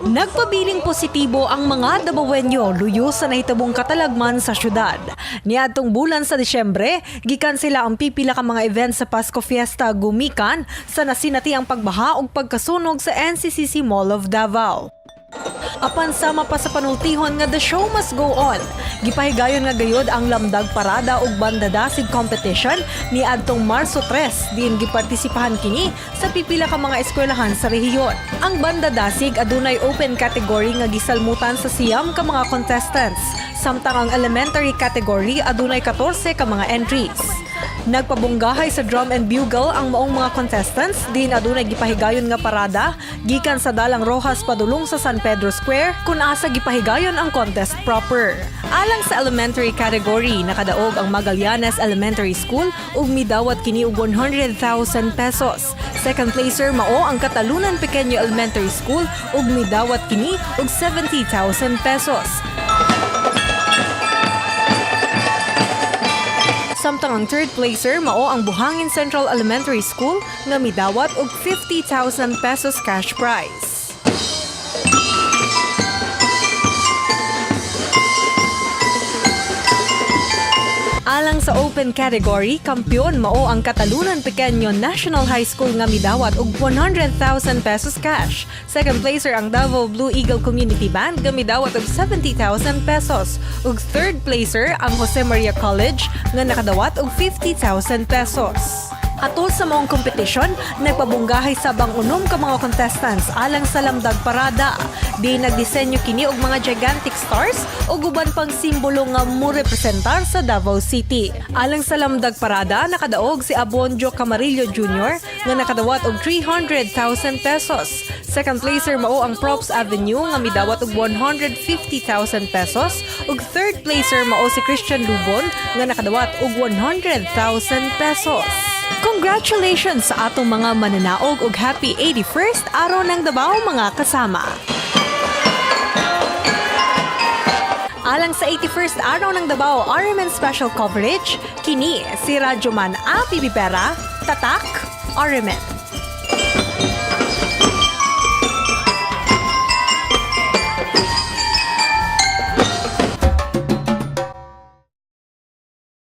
Nagpabiling positibo ang mga Dabawenyo luyo sa nahitabong katalagman sa syudad. Niadtong bulan sa Disyembre, gikan sila ang pipila ka mga event sa Pasko Fiesta gumikan sa nasinati ang pagbaha ug pagkasunog sa NCCC Mall of Davao. Apan sama pa sa panultihon nga the show must go on. Gipahigayon nga gayud ang lamdag parada ug bandadasig competition ni adtong Marso 3 diin gipartisipahan kini sa pipila ka mga eskwelahan sa rehiyon. Ang bandadasig adunay open category nga gisalmutan sa siyam ka mga contestants, samtang ang elementary category adunay 14 ka mga entries. Nagpabunggahay sa drum and bugle ang maong mga contestants din adunay gipahigayon nga parada gikan sa Dalang Rojas padulong sa San Pedro Square kun asa gipahigayon ang contest proper. Alang sa elementary category, nakadaog ang Magallanes Elementary School ug midawat kini og 100,000 pesos. Second placer mao ang Katalunan Pequeño Elementary School ug midawat kini og 70,000 pesos. Samtang ang third placer mao ang Buhangin Central Elementary School nga midawat og 50,000 pesos cash prize. Alang sa open category, kampiyon mao ang Katalunan Pequeño National High School nga midawat og 100,000 pesos cash. Second placer ang Davao Blue Eagle Community Band nga midawat og 70,000 pesos. Ug third placer ang Jose Maria College nga nakadawat og 50,000 pesos. Atol sa maong kompetisyon, nagpabunggahay sa bang-unom ka mga contestants alang sa lamdag parada. Di nagdisenyo kini og mga gigantic stars o guban pang simbolo nga mo-representar sa Davao City. Alang sa lamdag parada, nakadaog si Abonjo Camarillo Jr. nga nakadawat og 300,000 pesos. Second placer mao ang Props Avenue nga midawat og 150,000 pesos. Ug third placer mao si Christian Lubon nga nakadawat og 100,000 pesos. Congratulations sa atong mga mananaog ug happy 81st Araw ng Davao mga kasama! Alang sa 81st Araw ng Davao RMN Special Coverage, kini si Radyo Man A. Pipipera, Tatak, RMN.